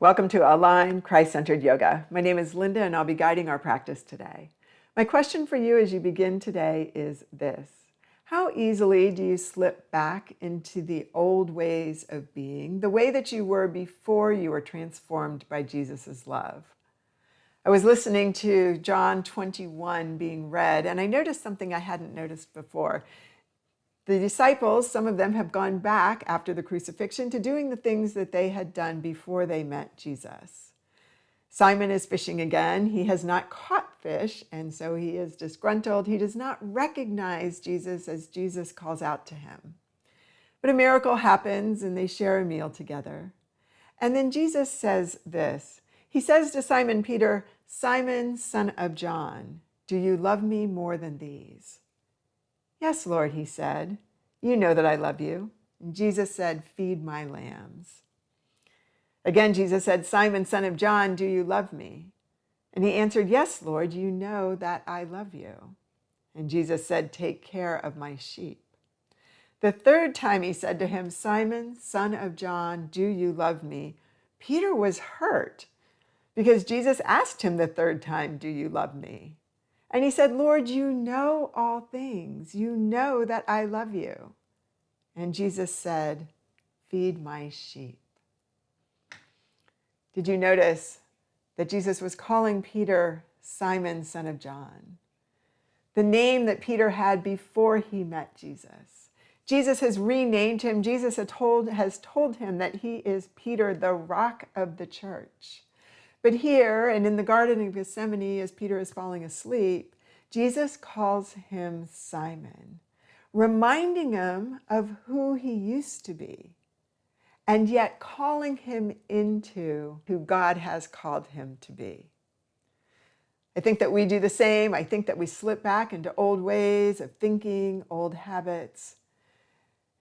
Welcome to Align Christ-Centered Yoga. My name is Linda and I'll be guiding our practice today. My question for you as you begin today is this. How easily do you slip back into the old ways of being, the way that you were before you were transformed by Jesus' love? I was listening to John 21 being read and I noticed something I hadn't noticed before. The disciples, some of them have gone back after the crucifixion to doing the things that they had done before they met Jesus. Simon is fishing again. He has not caught fish, and so he is disgruntled. He does not recognize Jesus as Jesus calls out to him. But a miracle happens, and they share a meal together. And then Jesus says this. He says to Simon Peter, "Simon, son of John, do you love me more than these?" "Yes, Lord," he said. "You know that I love you." And Jesus said, "Feed my lambs." Again, Jesus said, "Simon, son of John, do you love me?" And he answered, "Yes, Lord, you know that I love you." And Jesus said, "Take care of my sheep." The third time he said to him, "Simon, son of John, do you love me?" Peter was hurt because Jesus asked him the third time, "Do you love me?" And he said, "Lord, you know all things. You know that I love you." And Jesus said, "Feed my sheep." Did you notice that Jesus was calling Peter Simon, son of John? The name that Peter had before he met Jesus. Jesus has renamed him. Jesus has told him that he is Peter, the rock of the church. But here, and in the Garden of Gethsemane, as Peter is falling asleep, Jesus calls him Simon, reminding him of who he used to be, and yet calling him into who God has called him to be. I think that we do the same. I think that we slip back into old ways of thinking, old habits.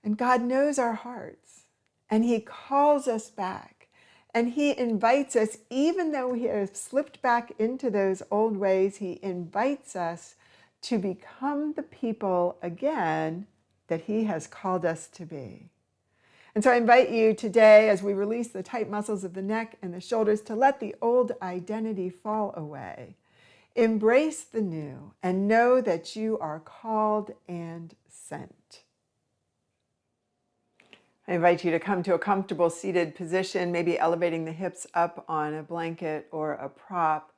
And God knows our hearts, and he calls us back. And he invites us, even though we have slipped back into those old ways, he invites us to become the people again that he has called us to be. And so I invite you today, as we release the tight muscles of the neck and the shoulders, to let the old identity fall away. Embrace the new and know that you are called and sent. I invite you to come to a comfortable seated position, maybe elevating the hips up on a blanket or a prop,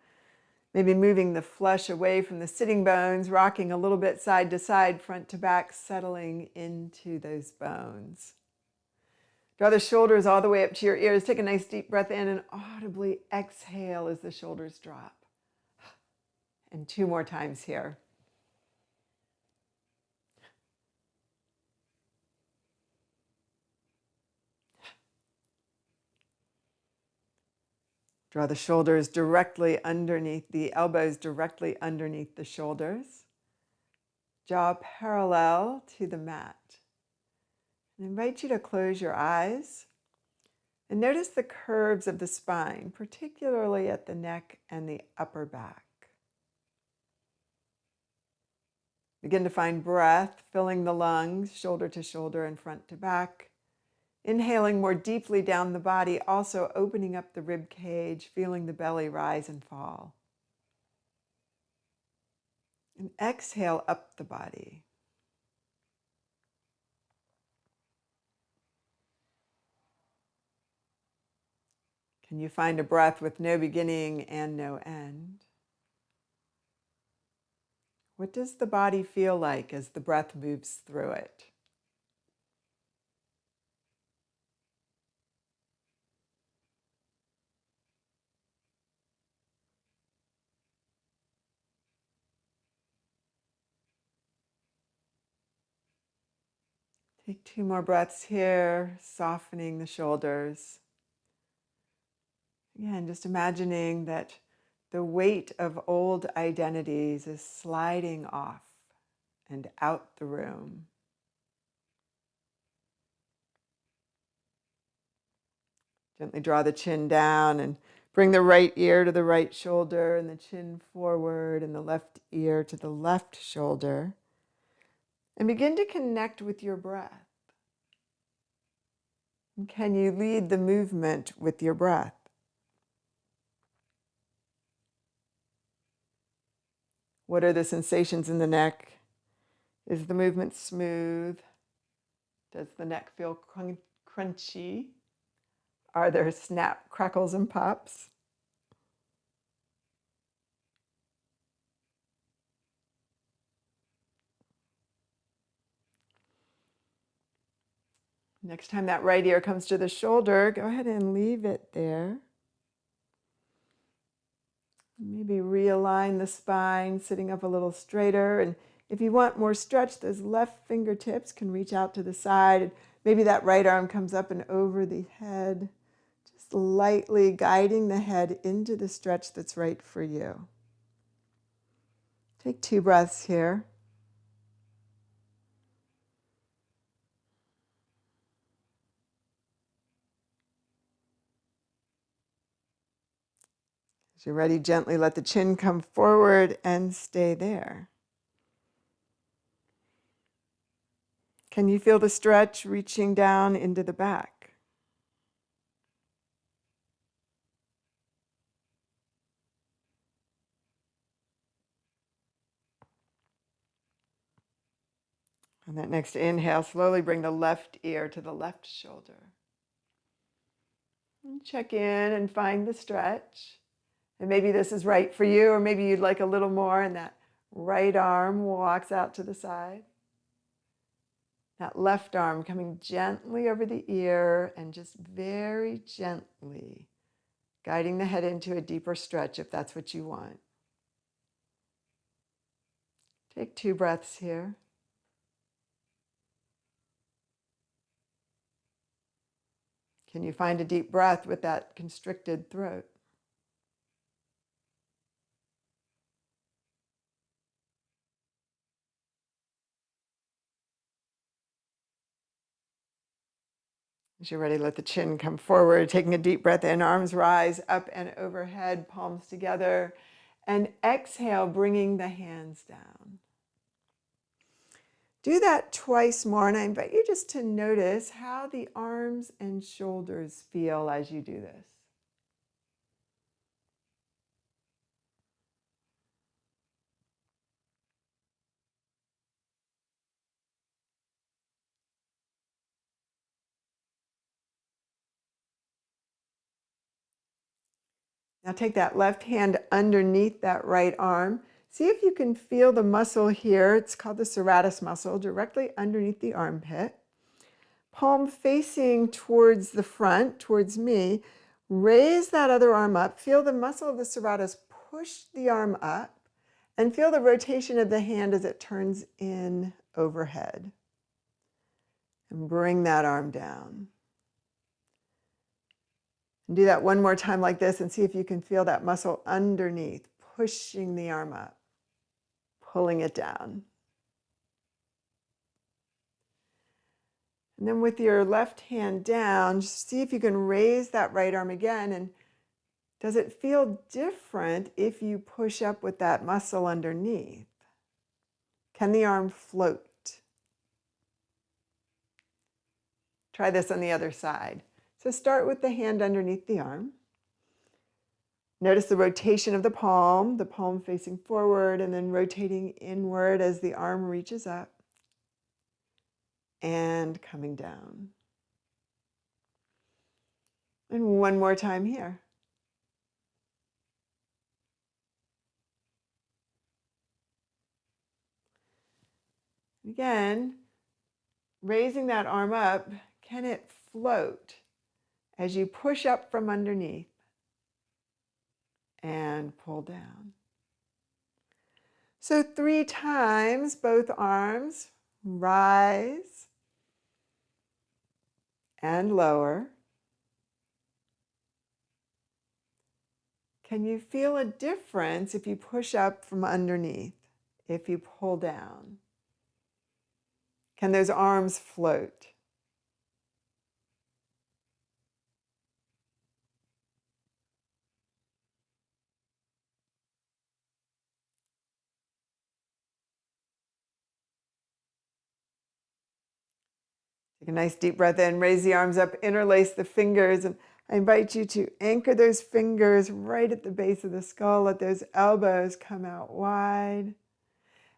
maybe moving the flesh away from the sitting bones, rocking a little bit side to side, front to back, settling into those bones. Draw the shoulders all the way up to your ears. Take a nice deep breath in and audibly exhale as the shoulders drop. And 2 more times here. Draw the shoulders directly underneath, the elbows directly underneath the shoulders. Jaw parallel to the mat. I invite you to close your eyes and notice the curves of the spine, particularly at the neck and the upper back. Begin to find breath filling the lungs, shoulder to shoulder and front to back. Inhaling more deeply down the body, also opening up the rib cage, feeling the belly rise and fall. And exhale up the body. Can you find a breath with no beginning and no end? What does the body feel like as the breath moves through it? Take 2 more breaths here, softening the shoulders. Again, just imagining that the weight of old identities is sliding off and out the room. Gently draw the chin down and bring the right ear to the right shoulder and the chin forward and the left ear to the left shoulder. And begin to connect with your breath. And can you lead the movement with your breath? What are the sensations in the neck? Is the movement smooth? Does the neck feel crunchy? Are there snap, crackles, and pops? Next time that right ear comes to the shoulder, go ahead and leave it there. Maybe realign the spine, sitting up a little straighter. And if you want more stretch, those left fingertips can reach out to the side. And maybe that right arm comes up and over the head, just lightly guiding the head into the stretch that's right for you. Take 2 breaths here. As you're ready, gently let the chin come forward and stay there. Can you feel the stretch reaching down into the back? On that next inhale, slowly bring the left ear to the left shoulder. And check in and find the stretch. And maybe this is right for you, or maybe you'd like a little more, and that right arm walks out to the side. That left arm coming gently over the ear and just very gently guiding the head into a deeper stretch if that's what you want. Take 2 breaths here. Can you find a deep breath with that constricted throat? As you're ready, let the chin come forward, taking a deep breath in, arms rise up and overhead, palms together, and exhale, bringing the hands down. Do that twice more, and I invite you just to notice how the arms and shoulders feel as you do this. Now take that left hand underneath that right arm. See if you can feel the muscle here. It's called the serratus muscle, directly underneath the armpit. Palm facing towards the front, towards me. Raise that other arm up. Feel the muscle of the serratus push the arm up, and feel the rotation of the hand as it turns in overhead. And bring that arm down. And do that one more time like this and see if you can feel that muscle underneath, pushing the arm up, pulling it down. And then with your left hand down, just see if you can raise that right arm again. And does it feel different if you push up with that muscle underneath? Can the arm float? Try this on the other side. So start with the hand underneath the arm. Notice the rotation of the palm facing forward and then rotating inward as the arm reaches up and coming down. And one more time here. Again, raising that arm up, can it float as you push up from underneath and pull down? So 3 times, both arms rise and lower. Can you feel a difference if you push up from underneath, if you pull down? Can those arms float? Take a nice deep breath in, raise the arms up, interlace the fingers, and I invite you to anchor those fingers right at the base of the skull. Let those elbows come out wide.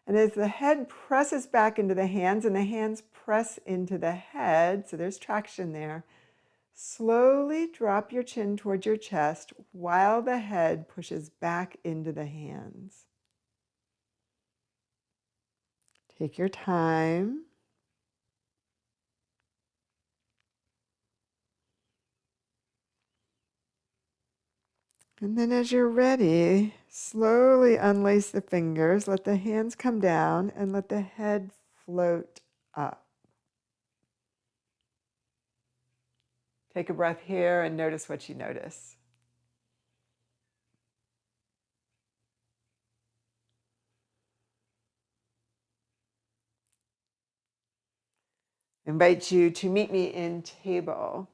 And as the head presses back into the hands and the hands press into the head, so there's traction there, slowly drop your chin towards your chest while the head pushes back into the hands. Take your time. And then as you're ready, slowly unlace the fingers, let the hands come down, and let the head float up. Take a breath here and notice what you notice. I invite you to meet me in table.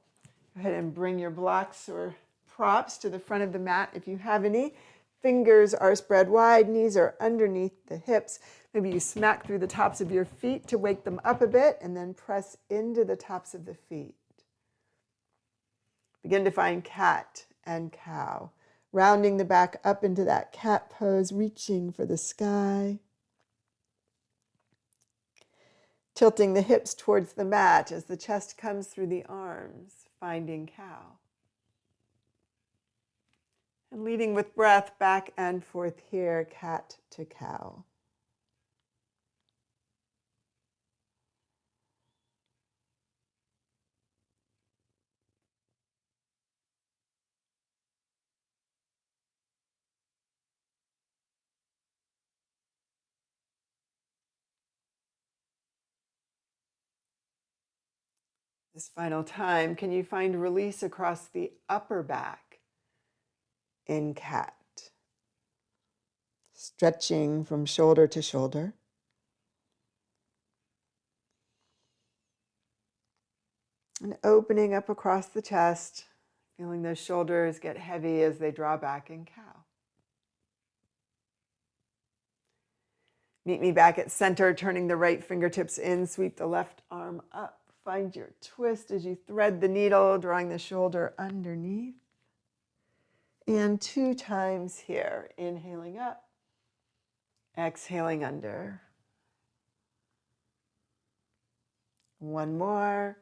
Go ahead and bring your blocks or props to the front of the mat if you have any. Fingers are spread wide, knees are underneath the hips. Maybe you smack through the tops of your feet to wake them up a bit and then press into the tops of the feet. Begin to find cat and cow, rounding the back up into that cat pose, reaching for the sky. Tilting the hips towards the mat as the chest comes through the arms, finding cow. And leading with breath back and forth here, cat to cow. This final time, can you find release across the upper back in cat? Stretching from shoulder to shoulder. And opening up across the chest, feeling those shoulders get heavy as they draw back in cow. Meet me back at center, turning the right fingertips in, sweep the left arm up. Find your twist as you thread the needle, drawing the shoulder underneath. And 2 times here, inhaling up, exhaling under. 1 more.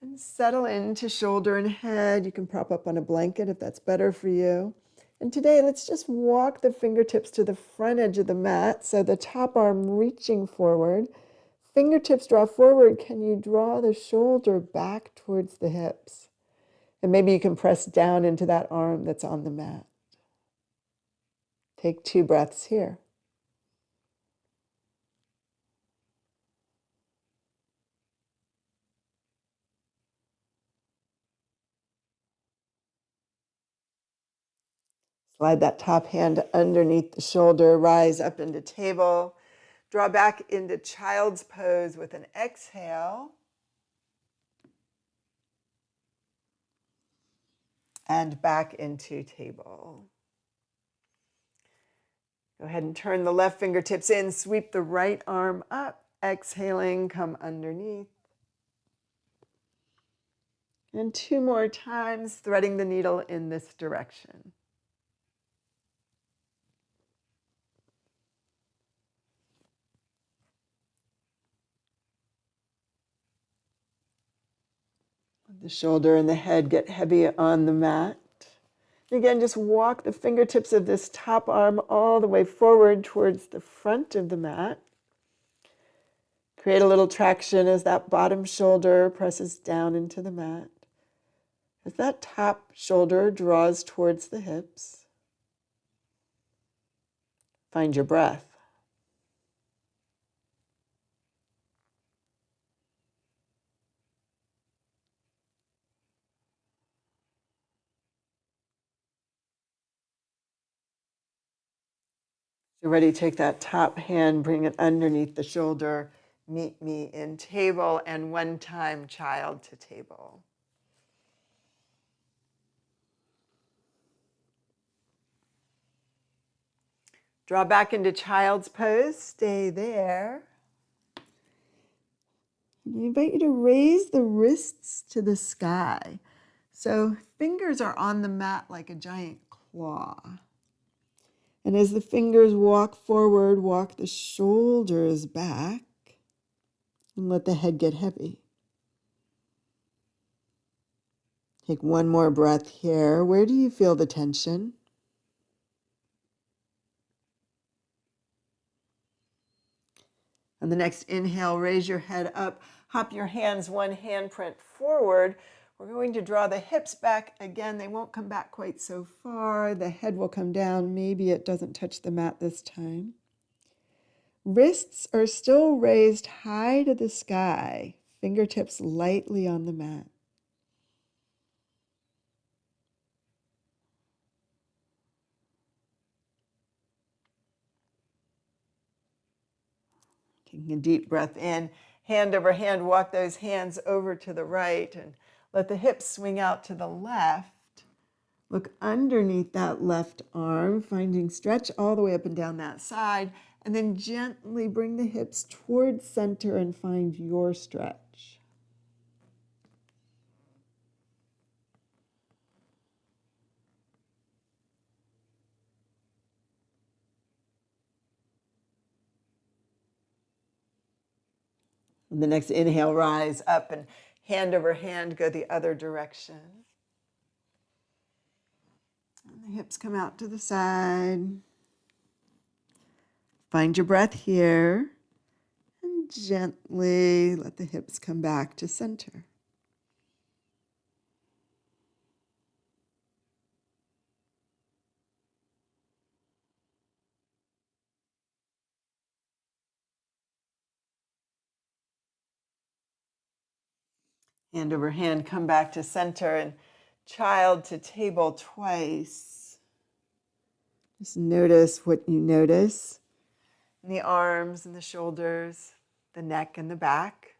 And settle into shoulder and head. You can prop up on a blanket if that's better for you. And today, let's just walk the fingertips to the front edge of the mat. So the top arm reaching forward. Fingertips draw forward. Can you draw the shoulder back towards the hips? And maybe you can press down into that arm that's on the mat. Take 2 breaths here. Slide that top hand underneath the shoulder, rise up into table. Draw back into child's pose with an exhale. And back into table. Go ahead and turn the left fingertips in, sweep the right arm up. Exhaling, come underneath. And 2 more times, threading the needle in this direction. The shoulder and the head get heavy on the mat. Again, just walk the fingertips of this top arm all the way forward towards the front of the mat. Create a little traction as that bottom shoulder presses down into the mat. As that top shoulder draws towards the hips, find your breath. So ready, take that top hand, bring it underneath the shoulder, meet me in table, and 1 time child to table. Draw back into child's pose, stay there. I invite you to raise the wrists to the sky. So fingers are on the mat like a giant claw. And as the fingers walk forward, walk the shoulders back and let the head get heavy. Take one more breath here. Where do you feel the tension? On the next inhale, raise your head up, hop your hands one handprint forward. We're going to draw the hips back again. They won't come back quite so far. The head will come down. Maybe it doesn't touch the mat this time. Wrists are still raised high to the sky, fingertips lightly on the mat. Taking a deep breath in, hand over hand, walk those hands over to the right and let the hips swing out to the left. Look underneath that left arm, finding stretch all the way up and down that side, and then gently bring the hips towards center and find your stretch. On the next inhale, rise up and hand over hand, go the other direction. And the hips come out to the side. Find your breath here and gently let the hips come back to center. Hand over hand, come back to center and child to table twice. Just notice what you notice in the arms and the shoulders, the neck and the back.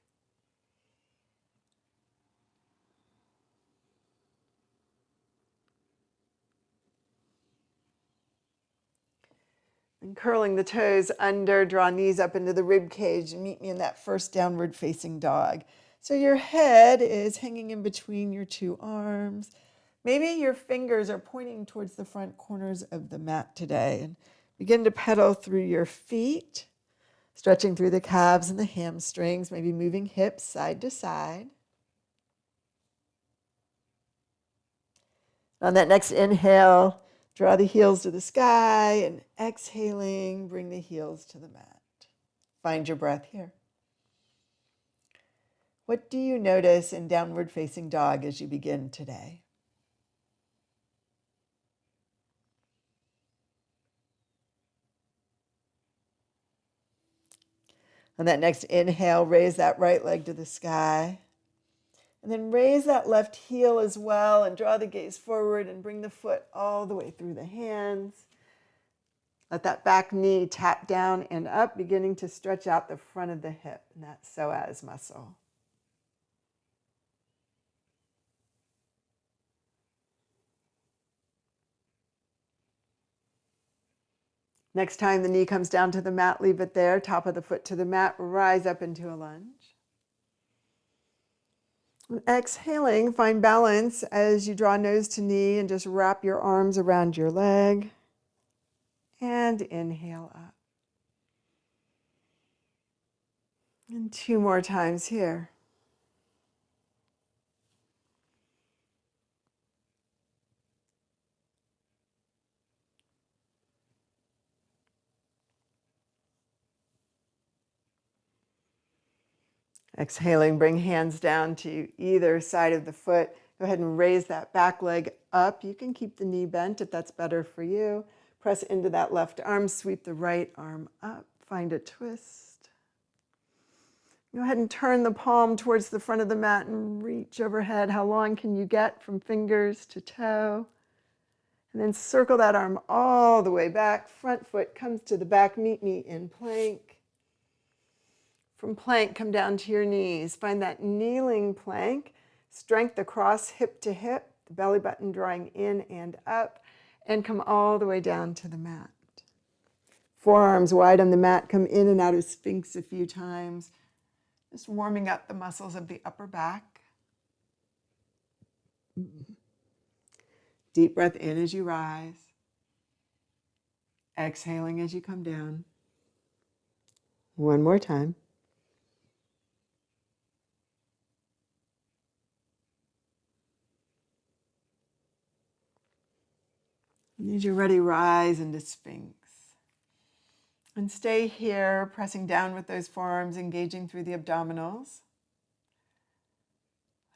And curling the toes under, draw knees up into the rib cage and meet me in that first downward facing dog. So your head is hanging in between your two arms. Maybe your fingers are pointing towards the front corners of the mat today. And begin to pedal through your feet, stretching through the calves and the hamstrings, maybe moving hips side to side. On that next inhale, draw the heels to the sky, and exhaling, bring the heels to the mat. Find your breath here. What do you notice in downward facing dog as you begin today? On that next inhale, raise that right leg to the sky. And then raise that left heel as well and draw the gaze forward and bring the foot all the way through the hands. Let that back knee tap down and up, beginning to stretch out the front of the hip and that psoas muscle. Next time the knee comes down to the mat, leave it there, top of the foot to the mat, rise up into a lunge. Exhaling, find balance as you draw nose to knee and just wrap your arms around your leg. And inhale up. And two more times here. Exhaling, bring hands down to either side of the foot. Go ahead and raise that back leg up. You can keep the knee bent if that's better for you. Press into that left arm, sweep the right arm up. Find a twist. Go ahead and turn the palm towards the front of the mat and reach overhead. How long can you get from fingers to toe? And then circle that arm all the way back. Front foot comes to the back. Meet me in plank. From plank, come down to your knees. Find that kneeling plank. Strength across hip to hip, the belly button drawing in and up, and come all the way down to the mat. Forearms wide on the mat, come in and out of Sphinx a few times. Just warming up the muscles of the upper back. Deep breath in as you rise. Exhaling as you come down. One more time. And as you're ready, rise into Sphinx. And stay here, pressing down with those forearms, engaging through the abdominals.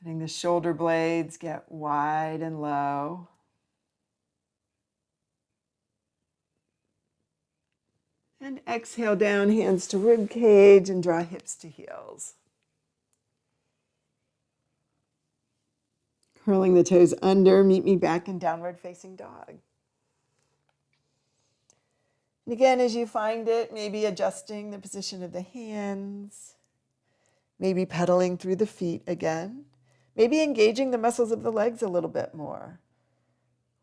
Letting the shoulder blades get wide and low. And exhale down, hands to rib cage, and draw hips to heels. Curling the toes under, meet me back in downward facing dog. And again, as you find it, maybe adjusting the position of the hands, maybe pedaling through the feet again, maybe engaging the muscles of the legs a little bit more,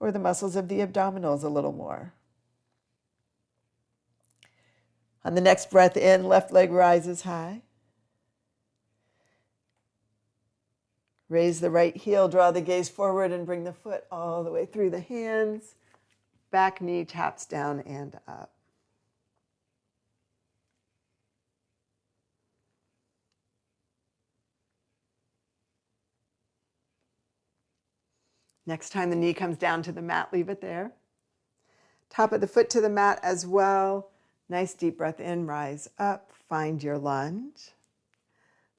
or the muscles of the abdominals a little more. On the next breath in, left leg rises high. Raise the right heel, draw the gaze forward, and bring the foot all the way through the hands. Back knee taps down and up. Next time the knee comes down to the mat, leave it there. Top of the foot to the mat as well. Nice deep breath in, rise up, find your lunge.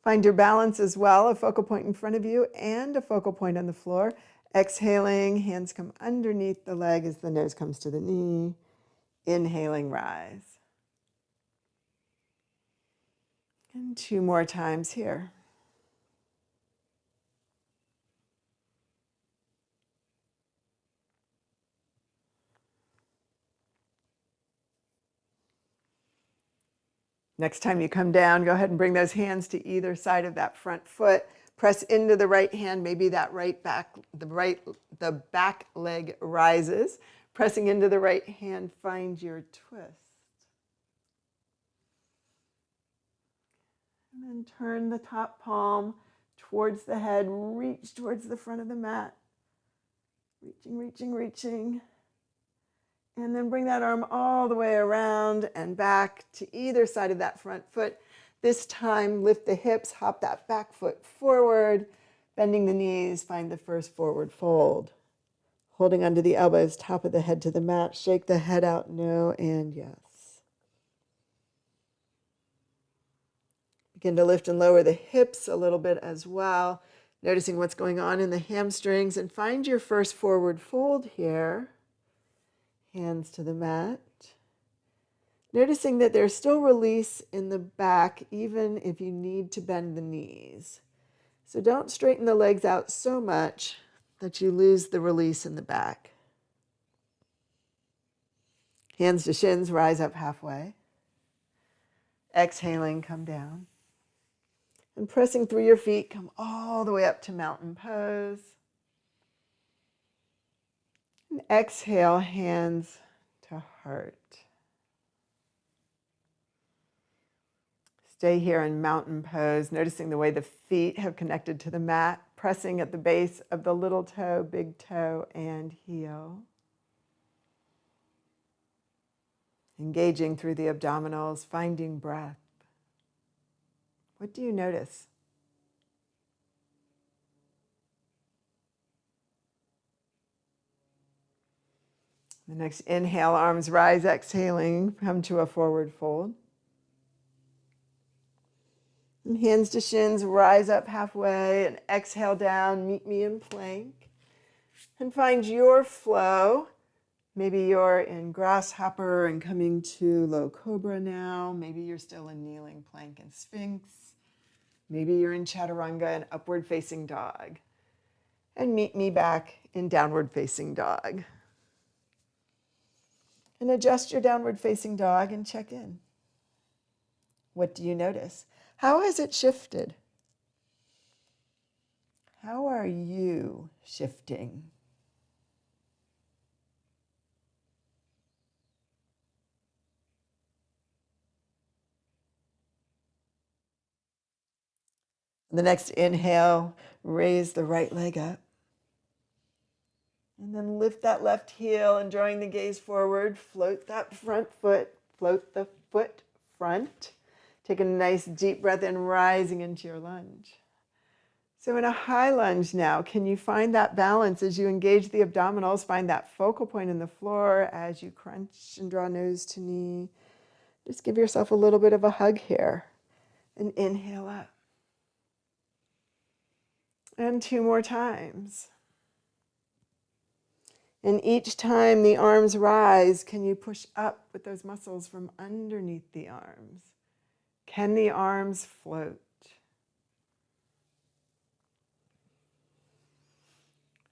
Find your balance as well, a focal point in front of you and a focal point on the floor. Exhaling, hands come underneath the leg as the nose comes to the knee. Inhaling, rise. And 2 more times here. Next time you come down, go ahead and bring those hands to either side of that front foot. Press into the right hand, maybe that the back leg rises. Pressing into the right hand, find your twist. And then turn the top palm towards the head, reach towards the front of the mat. Reaching, reaching, reaching. And then bring that arm all the way around and back to either side of that front foot. This time, lift the hips, hop that back foot forward, bending the knees, find the first forward fold. Holding under the elbows, top of the head to the mat, shake the head out, no and yes. Begin to lift and lower the hips a little bit as well, noticing what's going on in the hamstrings, and find your first forward fold here. Hands to the mat. Noticing that there's still release in the back, even if you need to bend the knees. So don't straighten the legs out so much that you lose the release in the back. Hands to shins, rise up halfway. Exhaling, come down. And pressing through your feet, come all the way up to mountain pose. And exhale, hands to heart. Stay here in mountain pose, noticing the way the feet have connected to the mat, pressing at the base of the little toe, big toe, and heel. Engaging through the abdominals, finding breath. What do you notice? The next inhale, arms rise, exhaling, come to a forward fold. And hands to shins, rise up halfway, and exhale down, meet me in plank. And find your flow. Maybe you're in grasshopper and coming to low cobra now. Maybe you're still in kneeling plank and sphinx. Maybe you're in chaturanga and upward facing dog. And meet me back in downward facing dog. And adjust your downward facing dog and check in. What do you notice? How has it shifted? How are you shifting? The next inhale, raise the right leg up. And then lift that left heel and drawing the gaze forward, float that front foot, float the foot front. Take a nice deep breath in, rising into your lunge. So in a high lunge now, can you find that balance as you engage the abdominals, find that focal point in the floor as you crunch and draw nose to knee. Just give yourself a little bit of a hug here and inhale up. And 2 more times. And each time the arms rise, can you push up with those muscles from underneath the arms? Can the arms float?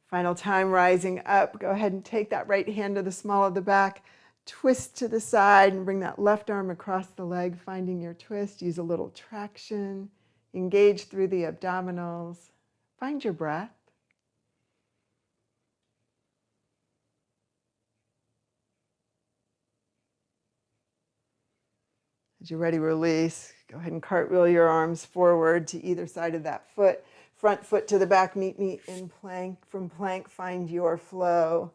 Final time, rising up. Go ahead and take that right hand to the small of the back. Twist to the side and bring that left arm across the leg, finding your twist. Use a little traction. Engage through the abdominals. Find your breath. As you're ready, release. Go ahead and cartwheel your arms forward to either side of that foot. Front foot to the back, meet me in plank. From plank, find your flow.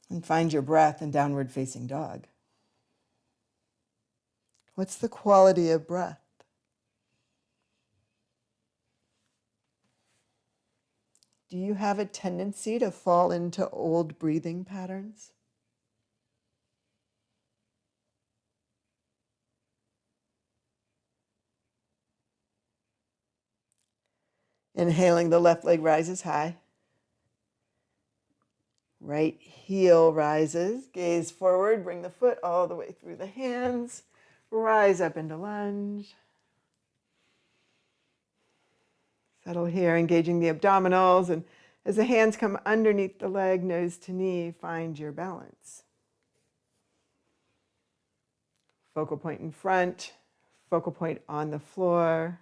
And find your breath in downward facing dog. What's the quality of breath? Do you have a tendency to fall into old breathing patterns? Inhaling, the left leg rises high. Right heel rises. Gaze forward. Bring the foot all the way through the hands. Rise up into lunge. Settle here, engaging the abdominals. And as the hands come underneath the leg, nose to knee, find your balance. Focal point in front. Focal point on the floor.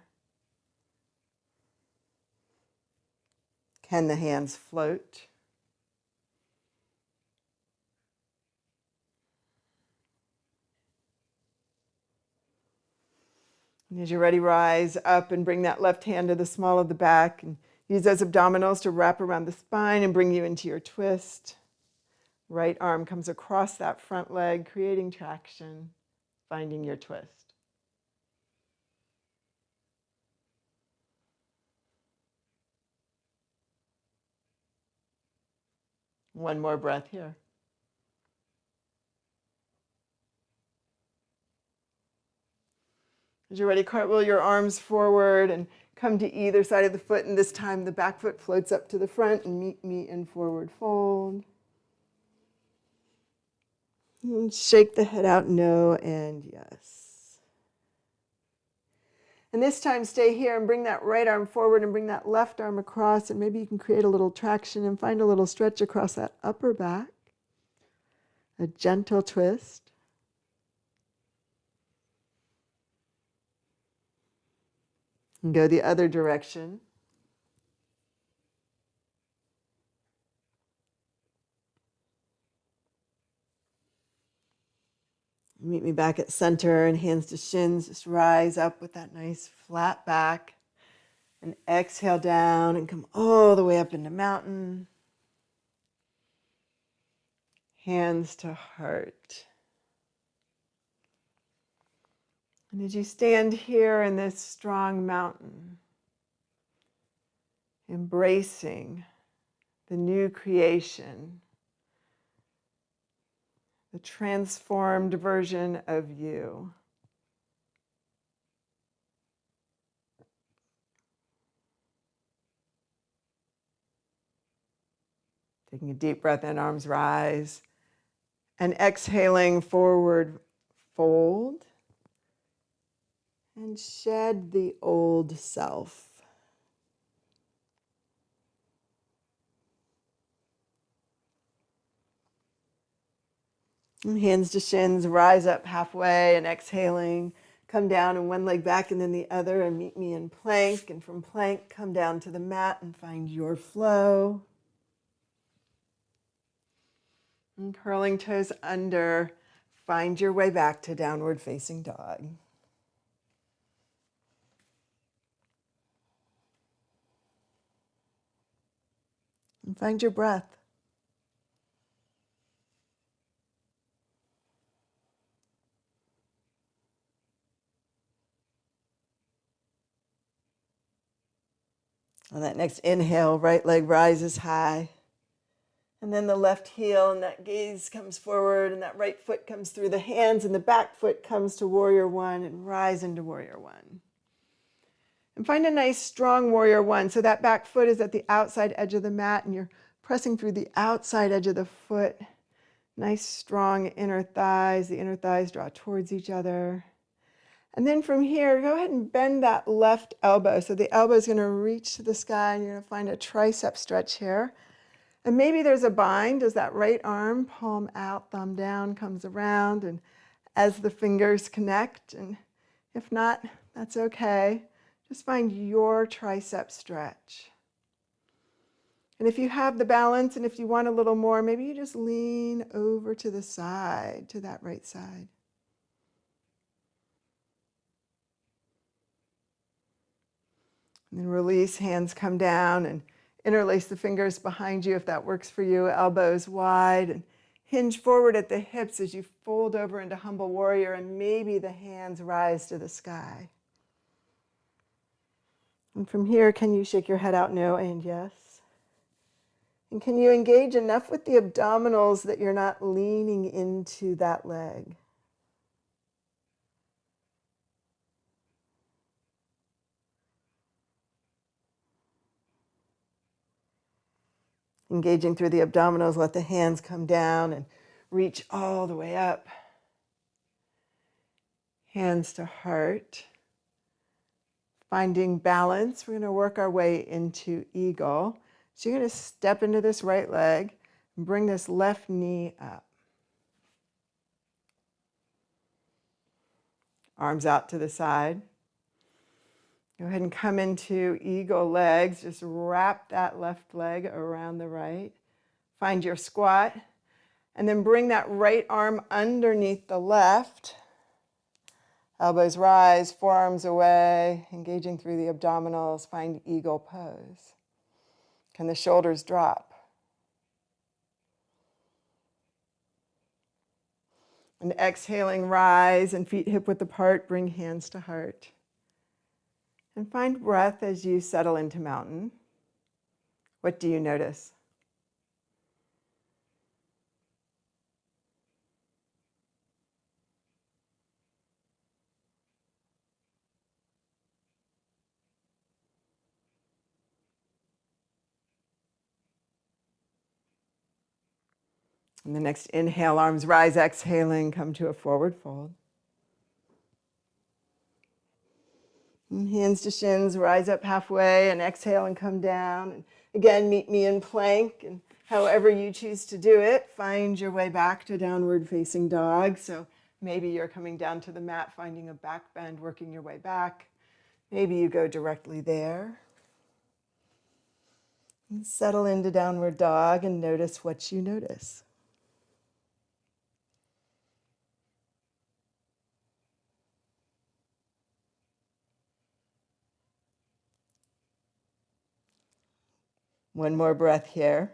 Can the hands float? And as you're ready, rise up and bring that left hand to the small of the back and use those abdominals to wrap around the spine and bring you into your twist. Right arm comes across that front leg, creating traction, finding your twist. One more breath here. As you're ready, cartwheel your arms forward and come to either side of the foot. And this time the back foot floats up to the front and meet me in forward fold. And shake the head out, no and yes. And this time stay here and bring that right arm forward and bring that left arm across. And maybe you can create a little traction and find a little stretch across that upper back. A gentle twist. And go the other direction. Meet me back at center and hands to shins. Just rise up with that nice flat back. And exhale down and come all the way up into mountain. Hands to heart. And as you stand here in this strong mountain, embracing the new creation, the transformed version of you. Taking a deep breath in, arms rise. And exhaling, forward fold. And shed the old self. And hands to shins, rise up halfway and exhaling. Come down and one leg back and then the other and meet me in plank. And from plank, come down to the mat and find your flow. And curling toes under, Find your way back to downward facing dog. And find your breath. On that next inhale, right leg rises high. And then the left heel and that gaze comes forward and that right foot comes through the hands and the back foot comes to warrior one and rise into warrior one. And find a nice strong warrior one. So that back foot is at the outside edge of the mat and you're pressing through the outside edge of the foot. Nice strong inner thighs. The inner thighs draw towards each other. And then from here, go ahead and bend that left elbow. So the elbow is going to reach to the sky and you're going to find a tricep stretch here. And maybe there's a bind as that right arm, palm out, thumb down, comes around and as the fingers connect. And if not, that's okay. Just find your tricep stretch. And if you have the balance and if you want a little more, maybe you just lean over to the side, to that right side. And then release, hands come down and interlace the fingers behind you if that works for you, elbows wide and hinge forward at the hips as you fold over into humble warrior and maybe the hands rise to the sky. And from here, can you shake your head out no and yes? And can you engage enough with the abdominals that you're not leaning into that leg? Engaging through the abdominals, let the hands come down and reach all the way up. Hands to heart. Finding balance, we're going to work our way into eagle. So you're going to step into this right leg and bring this left knee up. Arms out to the side. Go ahead and come into eagle legs. Just wrap that left leg around the right. Find your squat. And then bring that right arm underneath the left. Elbows rise, forearms away, engaging through the abdominals. Find eagle pose. Can the shoulders drop? And exhaling, rise and feet hip width apart. Bring hands to heart. And find breath as you settle into mountain. What do you notice? And the next inhale, arms rise, exhaling, come to a forward fold. And hands to shins, rise up halfway and exhale and come down. And again, meet me in plank. And however you choose to do it, find your way back to downward facing dog. So maybe you're coming down to the mat, finding a back bend, working your way back. Maybe you go directly there. And settle into downward dog and notice what you notice. One more breath here.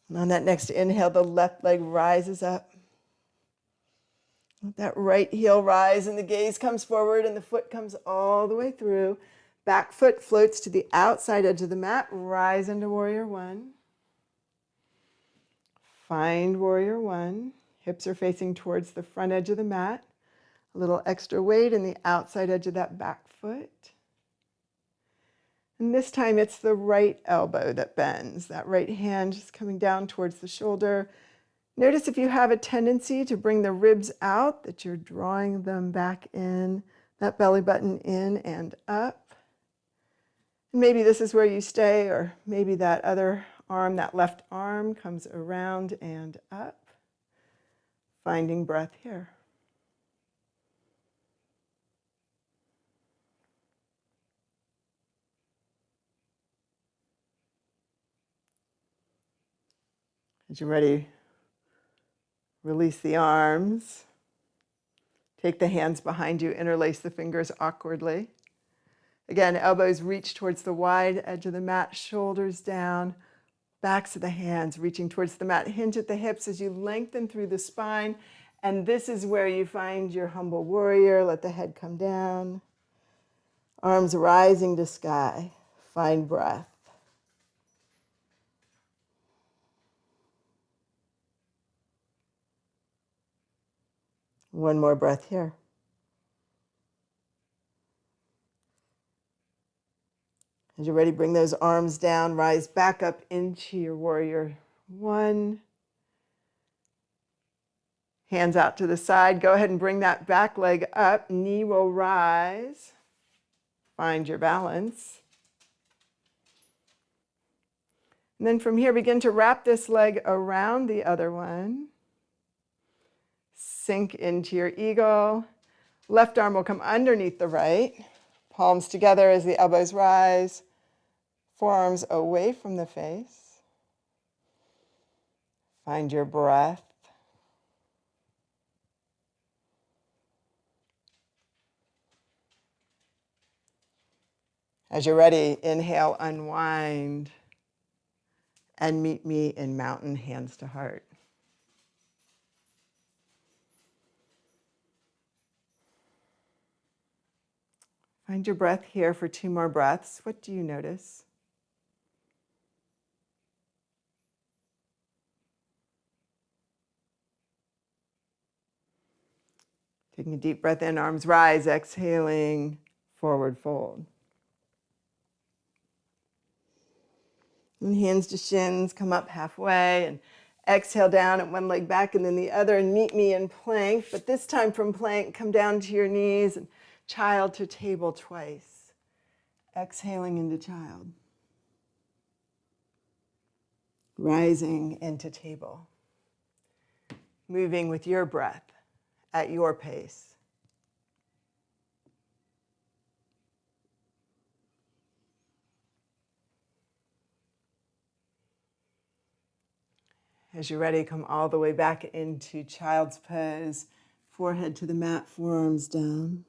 And on that next inhale, the left leg rises up. Let that right heel rise and the gaze comes forward and the foot comes all the way through. Back foot floats to the outside edge of the mat. Rise into warrior one. Find warrior one. Hips are facing towards the front edge of the mat. A little extra weight in the outside edge of that back foot. And this time it's the right elbow that bends. That right hand just coming down towards the shoulder. Notice if you have a tendency to bring the ribs out, that you're drawing them back in, that belly button in and up. And maybe this is where you stay, or maybe that other arm, that left arm, comes around and up. Finding breath here. As you're ready, release the arms. Take the hands behind you, interlace the fingers awkwardly. Again, elbows reach towards the wide edge of the mat, shoulders down, backs of the hands reaching towards the mat. Hinge at the hips as you lengthen through the spine. And this is where you find your humble warrior. Let the head come down. Arms rising to sky. Find breath. One more breath here. As you're ready, bring those arms down, rise back up into your warrior one. Hands out to the side. Go ahead and bring that back leg up. Knee will rise. Find your balance. And then from here, begin to wrap this leg around the other one. Sink into your eagle. Left arm will come underneath the right. Palms together as the elbows rise. Forearms away from the face. Find your breath. As you're ready, inhale, unwind, and meet me in mountain hands to heart. Find your breath here for 2 more breaths. What do you notice? Taking a deep breath in, arms rise, exhaling, forward fold. And hands to shins, come up halfway, and exhale down at one leg back and then the other, and meet me in plank. But this time from plank, come down to your knees and child to table twice. Exhaling into child. Rising into table. Moving with your breath at your pace. As you're ready, come all the way back into child's pose. Forehead to the mat, forearms down.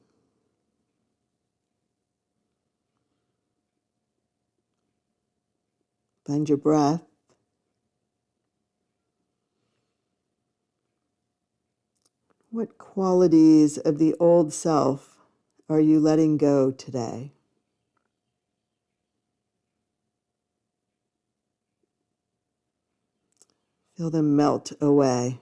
Find your breath. What qualities of the old self are you letting go today? Feel them melt away.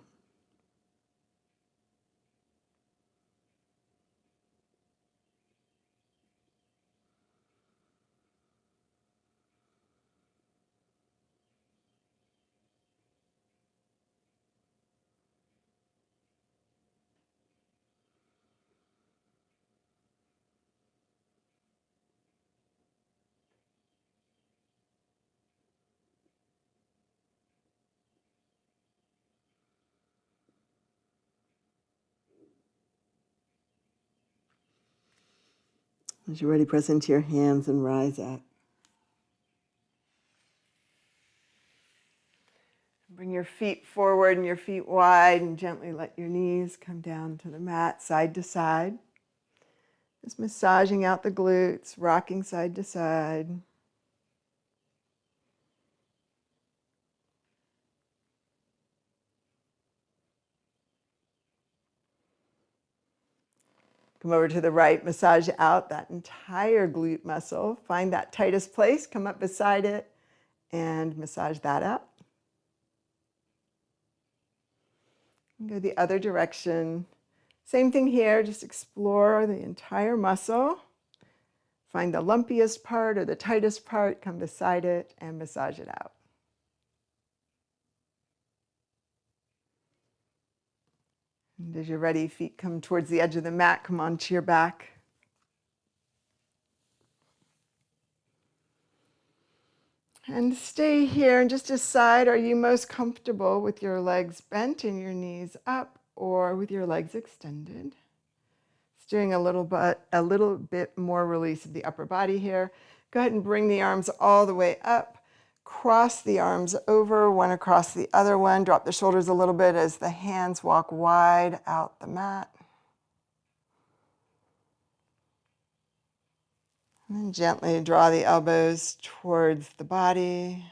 As you're ready, press into your hands and rise up. Bring your feet forward and your feet wide and gently let your knees come down to the mat, side to side. Just massaging out the glutes, rocking side to side. Come over to the right, massage out that entire glute muscle. Find that tightest place, come up beside it, and massage that up. And go the other direction. Same thing here, just explore the entire muscle. Find the lumpiest part or the tightest part, come beside it, and massage it out. And as you're ready, feet come towards the edge of the mat, come onto your back. And stay here and just decide, are you most comfortable with your legs bent and your knees up or with your legs extended? It's doing a little bit more release of the upper body here. Go ahead and bring the arms all the way up. cross the arms over, one across the other one. Drop the shoulders a little bit as the hands walk wide out the mat. And then gently draw the elbows towards the body.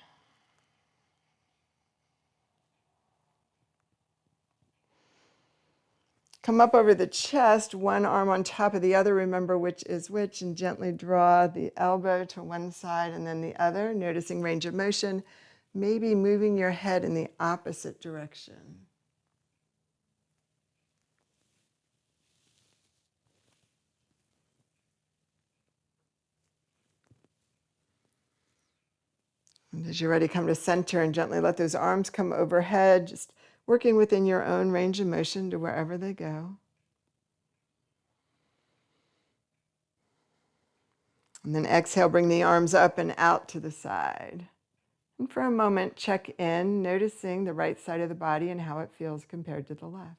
Come up over the chest, one arm on top of the other. Remember which is which, and gently draw the elbow to one side and then the other, noticing range of motion, maybe moving your head in the opposite direction. And as you're ready, come to center and gently let those arms come overhead, just working within your own range of motion to wherever they go. And then exhale, bring the arms up and out to the side. And for a moment, check in, noticing the right side of the body and how it feels compared to the left.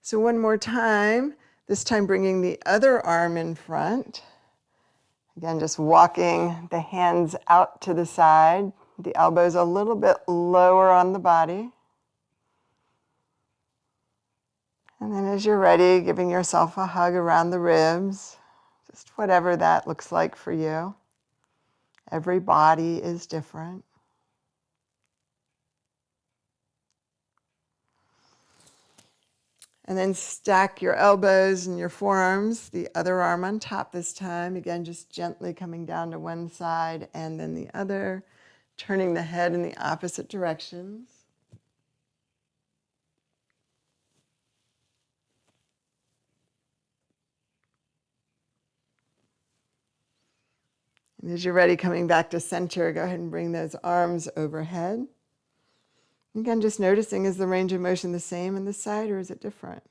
So one more time, this time bringing the other arm in front. Again, just walking the hands out to the side, the elbows a little bit lower on the body. And then as you're ready, giving yourself a hug around the ribs, just whatever that looks like for you. Every body is different. And then stack your elbows and your forearms, the other arm on top this time. Again, just gently coming down to one side and then the other, turning the head in the opposite directions. And as you're ready, coming back to center, go ahead and bring those arms overhead. Again, just noticing, is the range of motion the same in this side or is it different?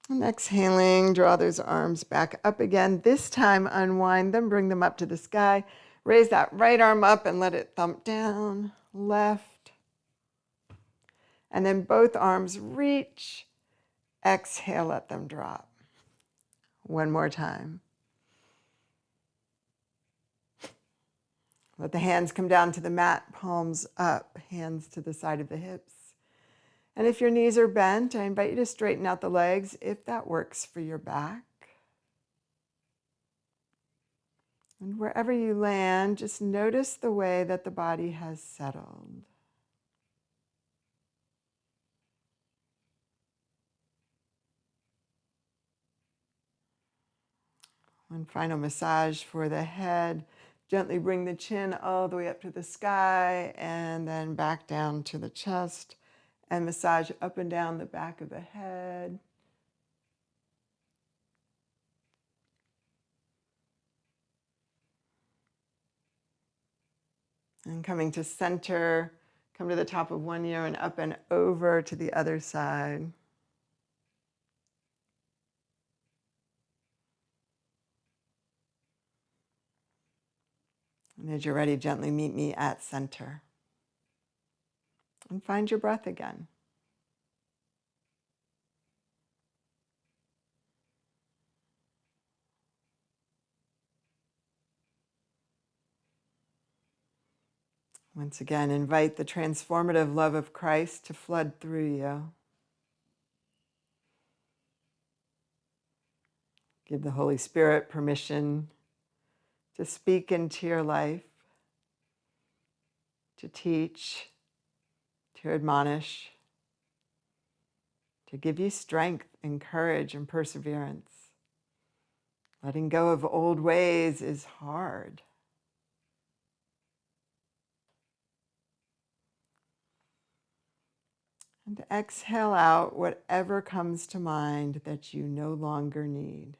And exhaling, draw those arms back up again. This time, unwind them, bring them up to the sky. Raise that right arm up and let it thump down, left. And then both arms reach. Exhale, let them drop. One more time. Let the hands come down to the mat, palms up, hands to the side of the hips. And if your knees are bent, I invite you to straighten out the legs if that works for your back. And wherever you land, just notice the way that the body has settled. One final massage for the head. Gently bring the chin all the way up to the sky and then back down to the chest. And massage up and down the back of the head. And coming to center, come to the top of one ear and up and over to the other side. And as you're ready, gently meet me at center. And find your breath again. Once again, invite the transformative love of Christ to flood through you. Give the Holy Spirit permission to speak into your life, to teach, to admonish, to give you strength and courage and perseverance. Letting go of old ways is hard. And to exhale out whatever comes to mind that you no longer need.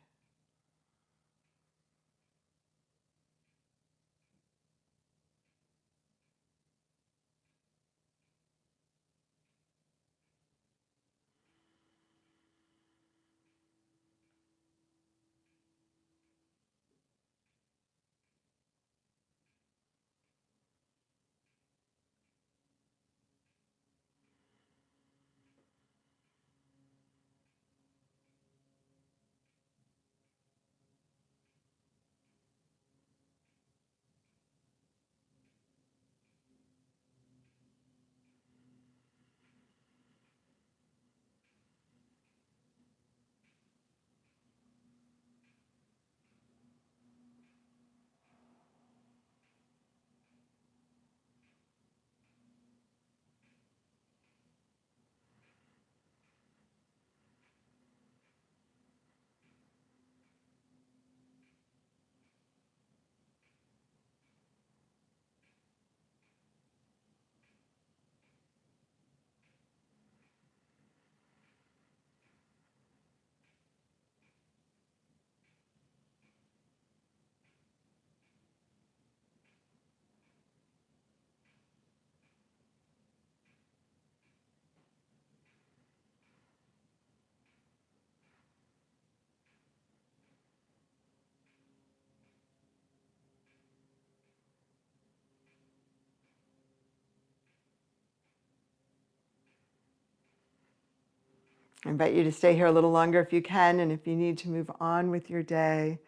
I invite you to stay here a little longer if you can, and if you need to move on with your day,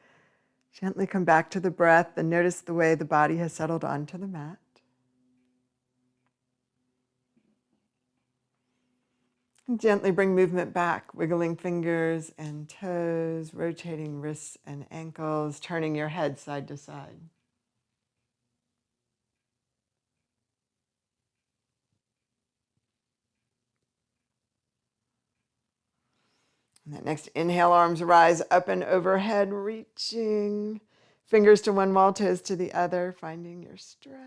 gently come back to the breath and notice the way the body has settled onto the mat. And gently bring movement back, wiggling fingers and toes, rotating wrists and ankles, turning your head side to side. And that next inhale, arms rise up and overhead, reaching fingers to one wall, toes to the other, finding your stretch.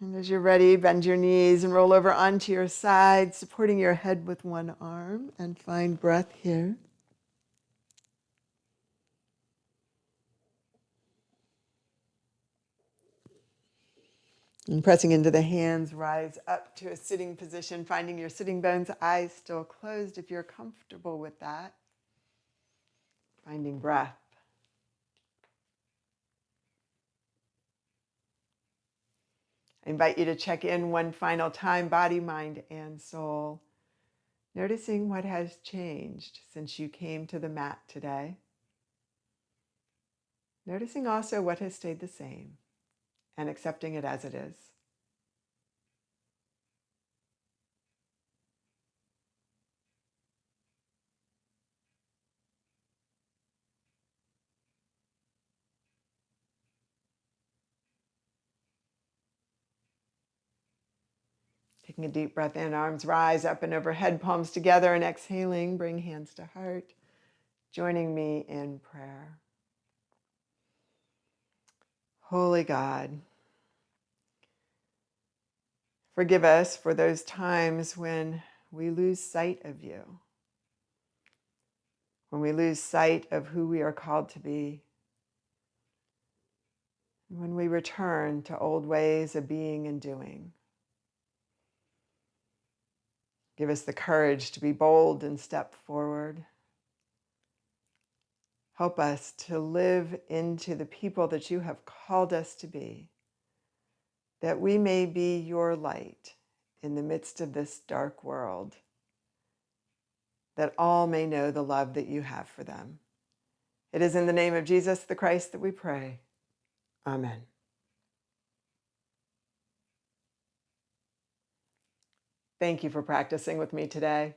And as you're ready, bend your knees and roll over onto your side, supporting your head with one arm, and find breath here. And pressing into the hands, rise up to a sitting position, finding your sitting bones, eyes still closed if you're comfortable with that. Finding breath. I invite you to check in one final time, body, mind, and soul. Noticing what has changed since you came to the mat today. Noticing also what has stayed the same and accepting it as it is. Taking a deep breath in, arms rise up and overhead, palms together, and exhaling, bring hands to heart, joining me in prayer. Holy God, forgive us for those times when we lose sight of you, when we lose sight of who we are called to be, when we return to old ways of being and doing. Give us the courage to be bold and step forward. Help us to live into the people that you have called us to be, that we may be your light in the midst of this dark world, that all may know the love that you have for them. It is in the name of Jesus the Christ that we pray. Amen. Thank you for practicing with me today.